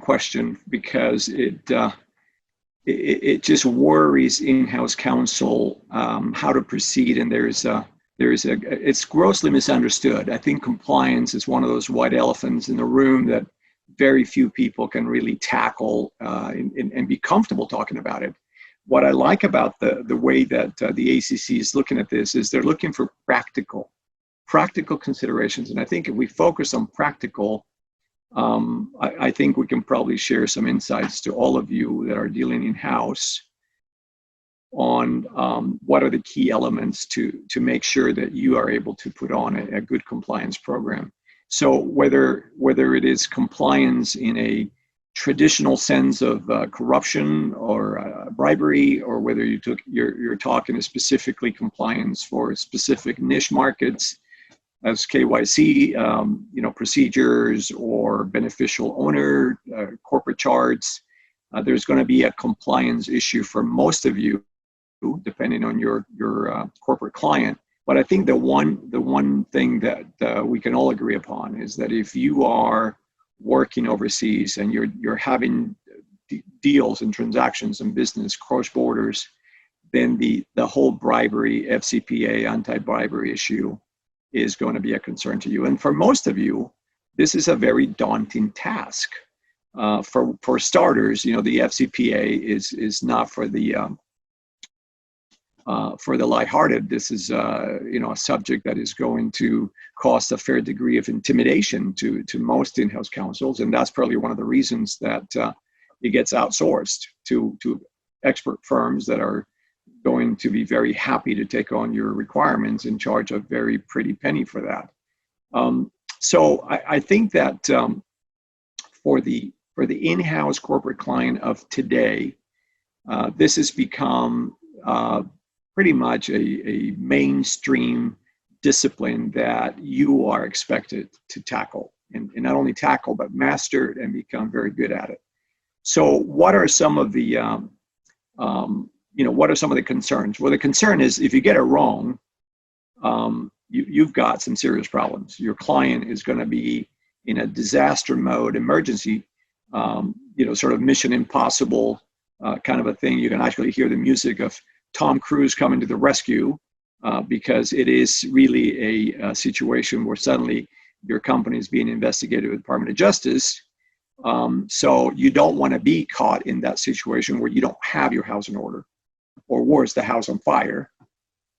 question because it just worries in-house counsel how to proceed, and it's grossly misunderstood. I think compliance is one of those white elephants in the room that very few people can really tackle and be comfortable talking about it. What I like about the way that the ACC is looking at this is they're looking for practical considerations. And I think if we focus on practical, I think we can probably share some insights to all of you that are dealing in-house on what are the key elements to make sure that you are able to put on a good compliance program. So whether it is compliance in a traditional sense of corruption or bribery, or whether you're talking specifically compliance for specific niche markets as KYC, procedures or beneficial owner, corporate charts, there's going to be a compliance issue for most of you, depending on your corporate client. But I think the one thing that we can all agree upon is that if you are working overseas and you're having deals and transactions and business cross borders, then the whole bribery, FCPA, anti-bribery issue is going to be a concern to you. And for most of you, this is a very daunting task. For starters, the FCPA is not for the lighthearted. This is a subject that is going to cause a fair degree of intimidation to most in-house counsels, and that's probably one of the reasons that it gets outsourced to expert firms that are going to be very happy to take on your requirements and charge a very pretty penny for that. So I think that for the in-house corporate client of today, this has become pretty much a mainstream discipline that you are expected to tackle, and not only tackle, but master it and become very good at it. So what are some of the, what are some of the concerns? Well, the concern is if you get it wrong, you've got some serious problems. Your client is going to be in a disaster mode, emergency, sort of Mission Impossible kind of a thing. You can actually hear the music of Tom Cruise coming to the rescue because it is really a situation where suddenly your company is being investigated with the Department of Justice. So you don't want to be caught in that situation where you don't have your house in order, or worse, the house on fire.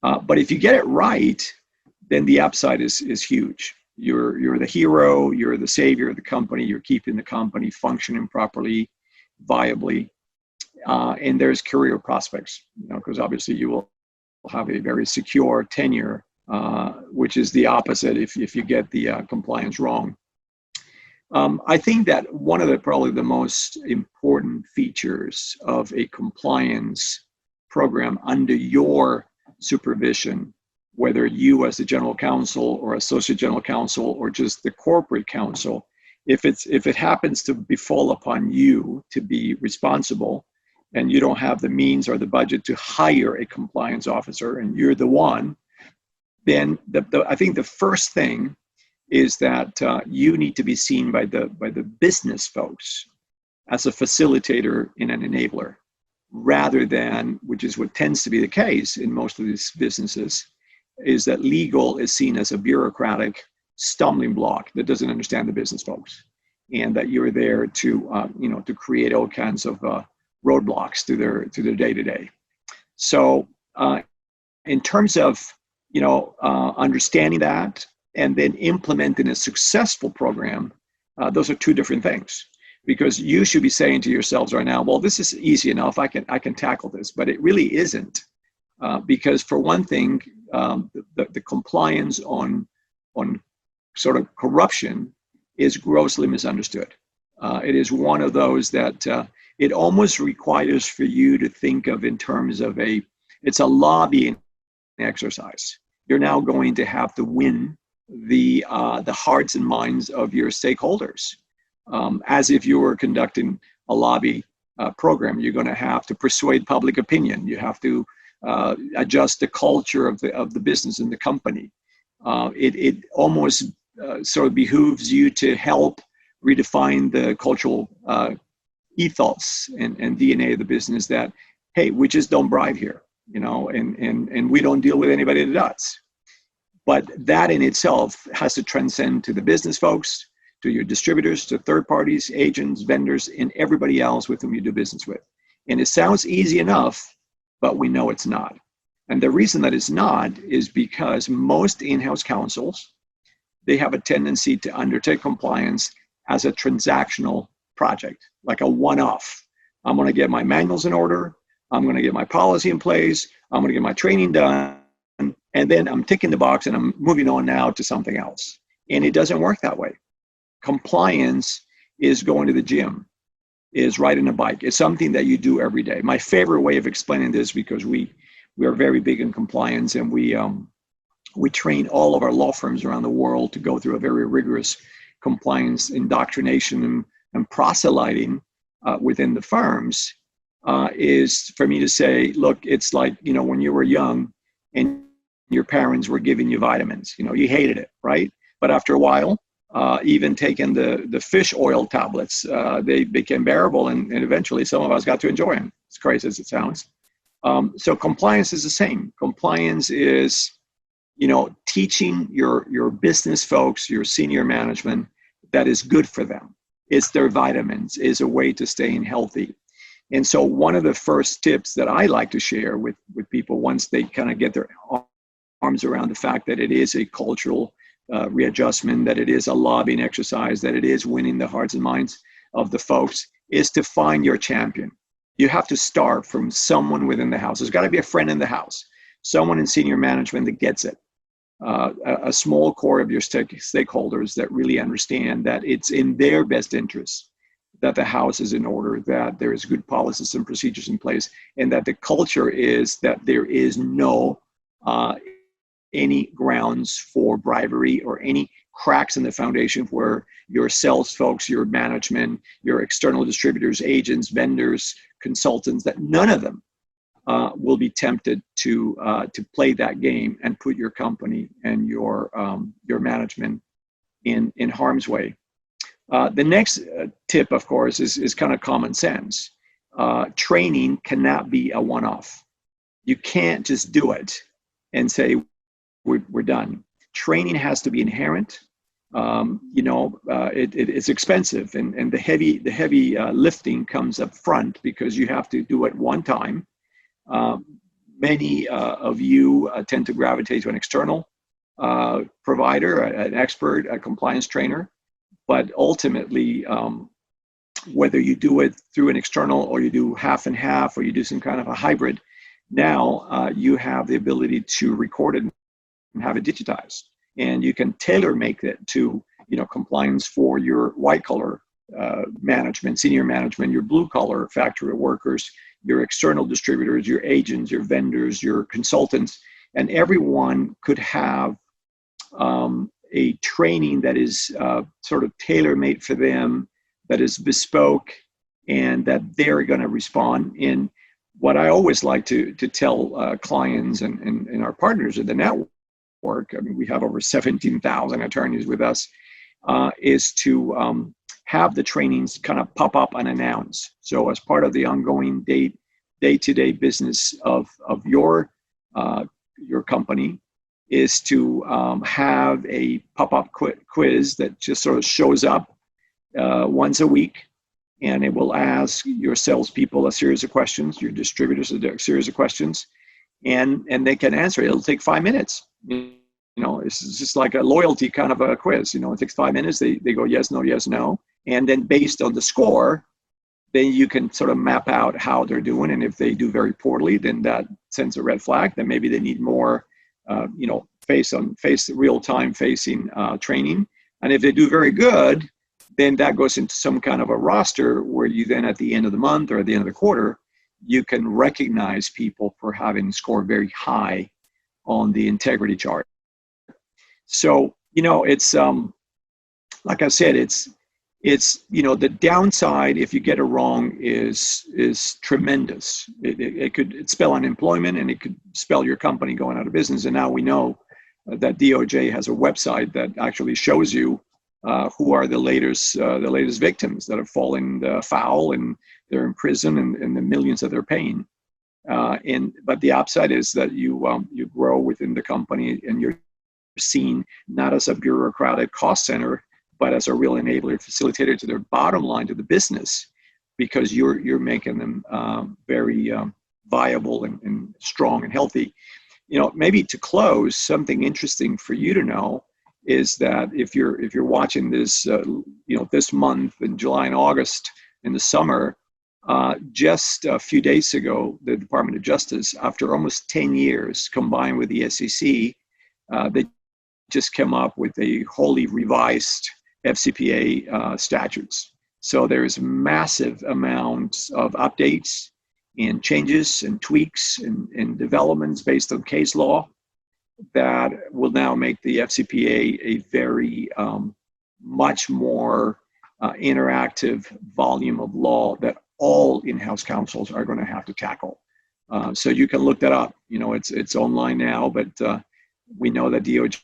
But if you get it right, then the upside is huge. You're the hero, you're the savior of the company, you're keeping the company functioning properly, viably. And there's career prospects, because obviously you will have a very secure tenure, which is the opposite if you get the compliance wrong. I think that one of probably the most important features of a compliance program under your supervision, whether you as the general counsel or associate general counsel or just the corporate counsel, if it happens to befall upon you to be responsible, and you don't have the means or the budget to hire a compliance officer, and you're the one, then I think the first thing is that you need to be seen by the business folks as a facilitator and an enabler, rather than, which is what tends to be the case in most of these businesses, is that legal is seen as a bureaucratic stumbling block that doesn't understand the business folks, and that you're there to create all kinds of roadblocks to their day-to-day. So in terms of understanding that and then implementing a successful program, those are two different things, because you should be saying to yourselves right now, well, this is easy enough, I can tackle this, but it really isn't, because for one thing, the compliance on sort of corruption is grossly misunderstood. It is one of those that it almost requires for you to think of in terms of it's a lobbying exercise. You're now going to have to win the hearts and minds of your stakeholders, as if you were conducting a lobby program. You're going to have to persuade public opinion. You have to adjust the culture of the business and the company. It almost sort of behooves you to help redefine the cultural ethos and DNA of the business that, hey, we just don't bribe here, you know, and we don't deal with anybody that does. But that in itself has to transcend to the business folks, to your distributors, to third parties, agents, vendors, and everybody else with whom you do business with. And it sounds easy enough, but we know it's not. And the reason that it's not is because most in-house counsels, they have a tendency to undertake compliance as a transactional project, like a one-off. I'm going to get my manuals in order. I'm going to get my policy in place. I'm going to get my training done. And then I'm ticking the box and I'm moving on now to something else. And it doesn't work that way. Compliance is going to the gym, is riding a bike. It's something that you do every day. My favorite way of explaining this, because we are very big in compliance, and we train all of our law firms around the world to go through a very rigorous compliance indoctrination and proselyting within the firms, is for me to say, look, it's like, you know, when you were young and your parents were giving you vitamins, you know, you hated it, right? But after a while, even taking the fish oil tablets, they became bearable, and eventually some of us got to enjoy them, as crazy as it sounds. So compliance is the same. Compliance is, you know, teaching your business folks, your senior management, that is good for them. It's their vitamins, is a way to staying healthy. And so one of the first tips that I like to share with people, once they kind of get their arms around the fact that it is a cultural readjustment, that it is a lobbying exercise, that it is winning the hearts and minds of the folks, is to find your champion. You have to start from someone within the house. There's got to be a friend in the house, someone in senior management that gets it. A small core of your stakeholders that really understand that it's in their best interest that the house is in order, that there is good policies and procedures in place, and that the culture is that there is no any grounds for bribery or any cracks in the foundation where your sales folks, your management, your external distributors, agents, vendors, consultants, that none of them will be tempted to play that game and put your company and your management in harm's way. The next tip, of course, is kind of common sense. Training cannot be a one-off. You can't just do it and say, we're done. Training has to be inherent. It's expensive, and the heavy lifting comes up front because you have to do it one time. Many of you tend to gravitate to an external provider, an expert, a compliance trainer. But ultimately, whether you do it through an external or you do half and half or you do some kind of a hybrid, now you have the ability to record it and have it digitized. And you can tailor make it to, you know, compliance for your white collar management, senior management, your blue collar factory workers, your external distributors, your agents, your vendors, your consultants, and everyone could have a training that is sort of tailor-made for them, that is bespoke, and that they're going to respond in. What I always like to tell clients and our partners at the network, I mean, we have over 17,000 attorneys with us, is to have the trainings kind of pop up unannounced. So as part of the ongoing day-to-day business of your company, is to have a pop-up quiz that just sort of shows up once a week, and it will ask your salespeople a series of questions, your distributors a series of questions, and they can answer it. It'll take 5 minutes. You know, it's just like a loyalty kind of a quiz. You know, it takes 5 minutes. They go yes, no. And then based on the score, then you can sort of map out how they're doing. And if they do very poorly, then that sends a red flag. Then maybe they need more face real-time facing training. And if they do very good, then that goes into some kind of a roster where you then at the end of the month or at the end of the quarter, you can recognize people for having scored very high on the integrity chart. So, you know, it's like I said, it's you know, the downside if you get it wrong is tremendous. It could spell unemployment, and it could spell your company going out of business. And now we know that DOJ has a website that actually shows you who are the latest victims that have fallen foul, and they're in prison, and the millions that they're paying. But the upside is that you grow within the company, and you're seen not as a bureaucratic cost center, but as a real enabler, facilitator to their bottom line, to the business, because you're making them very viable and strong and healthy. Maybe to close, something interesting for you to know is that if you're watching this, this month in July and August in the summer, just a few days ago, the Department of Justice, after almost 10 years combined with the SEC, they just came up with a wholly revised FCPA statutes. So there's massive amounts of updates and changes and tweaks and developments based on case law that will now make the FCPA a very much more interactive volume of law that all in-house counsels are going to have to tackle. So you can look that up. It's online now, but we know that DOJ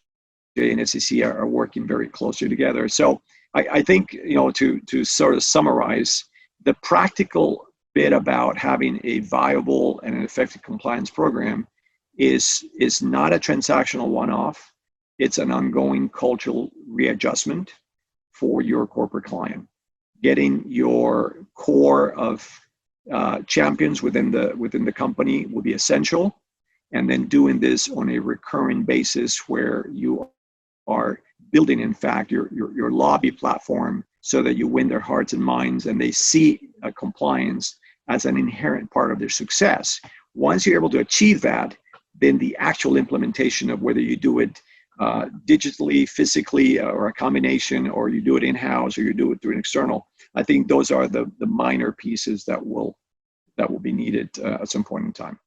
and SEC are working very closely together. So I think, to sort of summarize, the practical bit about having a viable and an effective compliance program is not a transactional one-off. It's an ongoing cultural readjustment for your corporate client. Getting your core of champions within the company will be essential, and then doing this on a recurring basis where you are building, in fact, your lobby platform so that you win their hearts and minds, and they see compliance as an inherent part of their success. Once you're able to achieve that, then the actual implementation of whether you do it digitally, physically, or a combination, or you do it in-house, or you do it through an external, I think those are the minor pieces that will be needed at some point in time.